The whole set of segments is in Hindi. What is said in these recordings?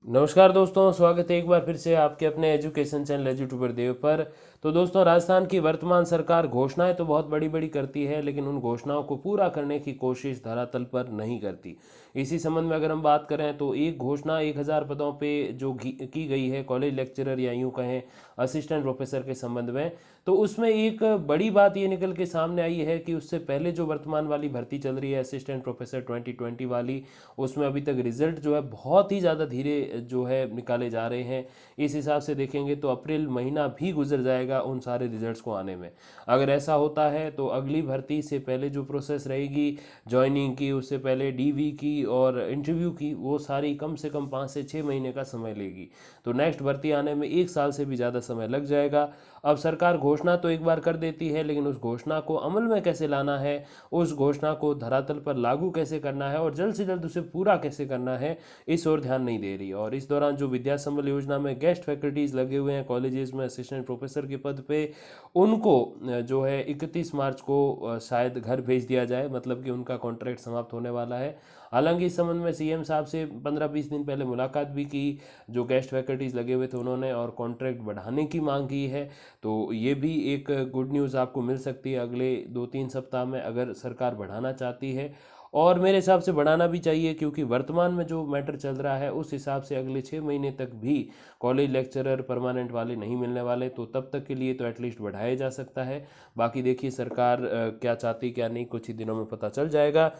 नमस्कार दोस्तों, स्वागत है एक बार फिर से आपके अपने एजुकेशन चैनल एजुट्यूबर देव पर। तो दोस्तों, राजस्थान की वर्तमान सरकार घोषणाएं तो बहुत बड़ी बड़ी करती है, लेकिन उन घोषणाओं को पूरा करने की कोशिश धरातल पर नहीं करती। इसी संबंध में अगर हम बात करें तो एक घोषणा 1,000 पदों पे जो की गई है कॉलेज लेक्चरर या यूं कहें असिस्टेंट प्रोफेसर के संबंध में, तो उसमें एक बड़ी बात ये निकल के सामने आई है कि उससे पहले जो वर्तमान वाली भर्ती चल रही है असिस्टेंट प्रोफेसर 2020 वाली, उसमें अभी तक रिजल्ट जो है बहुत ही ज़्यादा धीरे जो है निकाले जा रहे हैं। इस हिसाब से देखेंगे तो अप्रैल महीना भी गुजर जाएगा उन सारे रिजल्ट्स को आने में। अगर ऐसा होता है तो अगली भर्ती से पहले जो प्रोसेस रहेगी ज्वाइनिंग की, उससे पहले डीवी की और इंटरव्यू की, वो सारी कम से कम 5 से 6 महीने का समय लेगी। तो नेक्स्ट भर्ती आने में 1 साल से भी ज़्यादा समय लग जाएगा। अब सरकार घोषणा तो एक बार कर देती है, लेकिन उस घोषणा को अमल में कैसे लाना है, उस घोषणा को धरातल पर लागू कैसे करना है और जल्द से जल्द उसे पूरा कैसे करना है, इस ओर ध्यान नहीं दे रही। और इस दौरान जो विद्या संबल योजना में गेस्ट फैकल्टीज लगे हुए हैं कॉलेजेस में असिस्टेंट प्रोफेसर के पद पे, उनको जो है 31 मार्च को शायद घर भेज दिया जाए, मतलब कि उनका कॉन्ट्रैक्ट समाप्त होने वाला है। हालांकि इस संबंध में सीएम साहब से 15-20 दिन पहले मुलाकात भी की, जो गेस्ट फैकल्टीज लगे हुए थे उन्होंने, और कॉन्ट्रैक्ट बढ़ाने की मांग की है। तो ये भी एक गुड न्यूज़ आपको मिल सकती है अगले 2-3 सप्ताह में, अगर सरकार बढ़ाना चाहती है। और मेरे हिसाब से बढ़ाना भी चाहिए, क्योंकि वर्तमान में जो मैटर चल रहा है उस हिसाब से अगले 6 महीने तक भी कॉलेज लेक्चरर परमानेंट वाले नहीं मिलने वाले। तो तब तक के लिए तो एटलीस्ट बढ़ाया जा सकता है। बाकी देखिए सरकार क्या चाहती क्या नहीं, कुछ ही दिनों में पता चल जाएगा।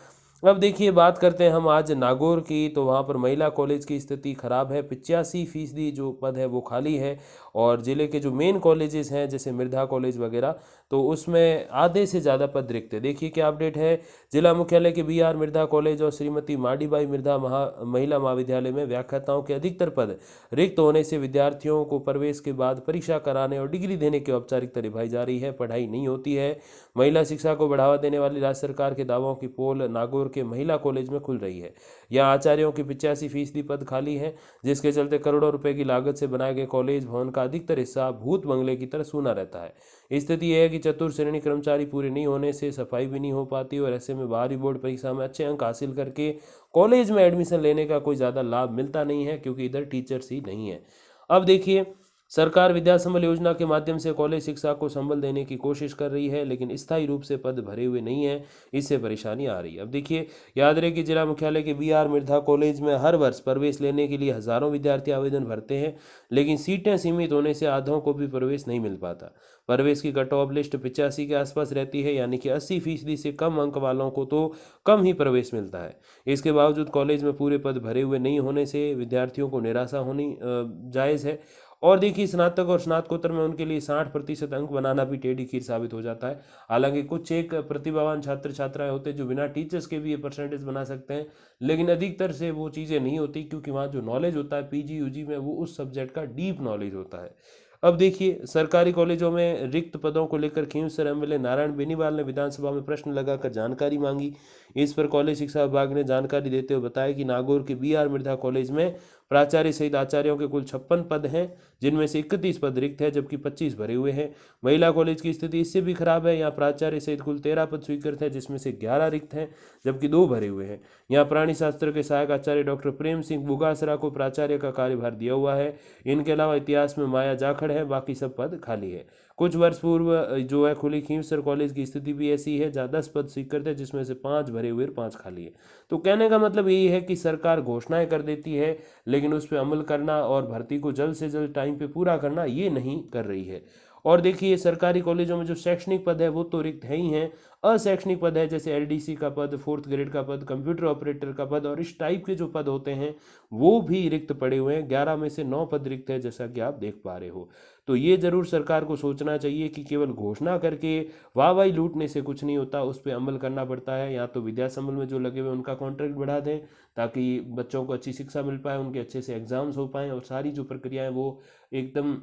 अब देखिए बात करते हैं हम आज नागौर की। तो वहाँ पर महिला कॉलेज की स्थिति खराब है, 85% जो पद है वो खाली है। और ज़िले के जो मेन कॉलेजेस हैं जैसे मिर्धा कॉलेज वगैरह, तो उसमें आधे से ज़्यादा पद रिक्त है। देखिए क्या अपडेट है। जिला मुख्यालय के BR मिर्धा कॉलेज और श्रीमती माडीबाई मिर्धा महिला महाविद्यालय में व्याख्याताओं के अधिकतर पद रिक्त होने से विद्यार्थियों को प्रवेश के बाद परीक्षा कराने और डिग्री देने की औपचारिकता निभाई जा रही है, पढ़ाई नहीं होती है। महिला शिक्षा को बढ़ावा देने वाली राज्य सरकार के दावों की पोल नागौर के महिला कॉलेज में खुल रही है। यहाँ आचार्यों की 85% पद खाली हैं, जिसके चलते करोड़ों रुपए की लागत से बनाए गए कॉलेज भवन का अधिकतर हिस्सा भूत बंगले की तरह सूना रहता है। स्थिति यह है कि चतुर्थ श्रेणी कर्मचारी पूरे नहीं होने से सफाई भी नहीं हो पाती, और ऐसे में बाहरी बोर्ड परीक्षा में अच्छे अंक हासिल करके कॉलेज में एडमिशन लेने का कोई ज़्यादा लाभ मिलता नहीं है, क्योंकि इधर टीचर्स ही नहीं है। अब देखिए, सरकार विद्या संबल योजना के माध्यम से कॉलेज शिक्षा को संबल देने की कोशिश कर रही है, लेकिन स्थायी रूप से पद भरे हुए नहीं है। इससे परेशानी आ रही है। अब देखिए, याद रहे कि जिला मुख्यालय के BR मिर्धा कॉलेज में हर वर्ष प्रवेश लेने के लिए हजारों विद्यार्थी आवेदन भरते हैं, लेकिन सीटें सीमित होने से आधों को भी प्रवेश नहीं मिल पाता। प्रवेश की कट ऑफ लिस्ट 85 के आसपास रहती है, यानी कि 80% से कम अंक वालों को तो कम ही प्रवेश मिलता है। इसके बावजूद कॉलेज में पूरे पद भरे हुए नहीं होने से विद्यार्थियों को निराशा होनी जायज़ है। और देखिए, स्नातक और स्नातकोत्तर में उनके लिए 60% अंक बनाना भी टेढ़ी खीर साबित हो जाता है। हालांकि कुछ एक प्रतिभावान छात्र छात्राएं होते हैं जो बिना टीचर्स के भी ये परसेंटेज बना सकते हैं, लेकिन अधिकतर से वो चीज़ें नहीं होती, क्योंकि वहाँ जो नॉलेज होता है PG UG में, वो उस सब्जेक्ट का डीप नॉलेज होता है। अब देखिए, सरकारी कॉलेजों में रिक्त पदों को लेकर खींवसर MLA नारायण बेनीवाल ने विधानसभा में प्रश्न लगाकर जानकारी मांगी। इस पर कॉलेज शिक्षा विभाग ने जानकारी देते हुए बताया कि नागौर के BR मिर्धा कॉलेज में प्राचार्य सहित आचार्यों के कुल 56 पद हैं, जिनमें से 31 पद रिक्त है, जबकि 25 भरे हुए हैं। महिला कॉलेज की स्थिति इससे भी खराब है। यहाँ प्राचार्य सहित कुल 13 पद स्वीकृत हैं, जिसमें से 11 रिक्त हैं, जबकि 2 भरे हुए हैं। यहाँ प्राणी शास्त्र के सहायक आचार्य डॉक्टर प्रेम सिंह बुगासरा को प्राचार्य का कार्यभार दिया हुआ है। इनके अलावा इतिहास में माया जाखड़ है, बाकी सब पद खाली है। कुछ वर्ष पूर्व जो है खुली खींवसर कॉलेज की स्थिति भी ऐसी है, जहाँ 10 पद स्वीकृत है, जिसमें से 5 भरे हुए और 5 खाली है। तो कहने का मतलब यही है कि सरकार घोषणाएं कर देती है, लेकिन उस पर अमल करना और भर्ती को जल्द से जल्द टाइम पे पूरा करना ये नहीं कर रही है। और देखिए, सरकारी कॉलेजों में जो शैक्षणिक पद है वो तो रिक्त है ही हैं। अशैक्षणिक पद है, जैसे LDC का पद, 4th ग्रेड का पद, कंप्यूटर ऑपरेटर का पद और इस टाइप के जो पद होते हैं वो भी रिक्त पड़े हुए हैं। 11 में से 9 पद रिक्त है, जैसा कि आप देख पा रहे हो। तो ये जरूर सरकार को सोचना चाहिए कि केवल घोषणा करके वाहवाही लूटने से कुछ नहीं होता, उस पर अमल करना पड़ता है। या तो विद्या संबल में जो लगे हुए उनका कॉन्ट्रैक्ट बढ़ा दें, ताकि बच्चों को अच्छी शिक्षा मिल पाए, उनके अच्छे से एग्जाम्स हो पाएँ और सारी जो प्रक्रियाएं वो एकदम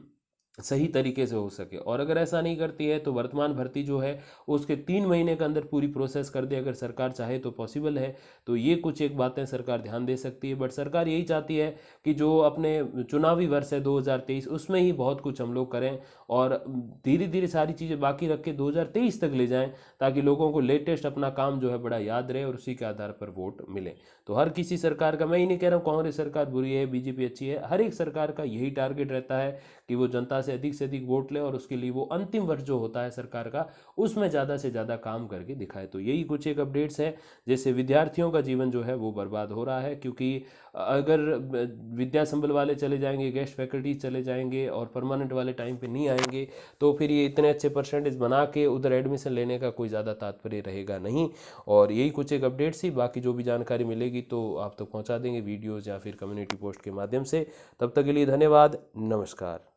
सही तरीके से हो सके। और अगर ऐसा नहीं करती है तो वर्तमान भर्ती जो है उसके 3 महीने के अंदर पूरी प्रोसेस कर दे, अगर सरकार चाहे तो पॉसिबल है। तो ये कुछ एक बातें सरकार ध्यान दे सकती है। बट सरकार यही चाहती है कि जो अपने चुनावी वर्ष है 2023 उसमें ही बहुत कुछ हम लोग करें और धीरे धीरे सारी चीज़ें बाकी रख के 2023 तक ले जाएं, ताकि लोगों को लेटेस्ट अपना काम जो है बड़ा याद रहे और उसी के आधार पर वोट मिले। तो हर किसी सरकार का, मैं ही नहीं कह रहा हूँ कांग्रेस सरकार बुरी है बीजेपी अच्छी है, हर एक सरकार का यही टारगेट रहता है कि वो जनता से अधिक वोट ले और उसके लिए वो अंतिम वर्ष जो होता है सरकार का उसमें ज़्यादा से ज़्यादा काम करके दिखाए। तो यही कुछ एक अपडेट्स है, जैसे विद्यार्थियों का जीवन जो है वो बर्बाद हो रहा है, क्योंकि अगर विद्या संबल वाले चले जाएंगे, गेस्ट फैकल्टी चले जाएंगे और परमानेंट वाले टाइम पे नहीं आएंगे, तो फिर ये इतने अच्छे परसेंटेज बना के उधर एडमिशन लेने का कोई ज़्यादा तात्पर्य रहेगा नहीं। और यही कुछ एक अपडेट्स ही, बाकी जो भी जानकारी मिलेगी तो आप तक पहुंचा देंगे वीडियोज़ या फिर कम्युनिटी पोस्ट के माध्यम से। तब तक के लिए धन्यवाद, नमस्कार।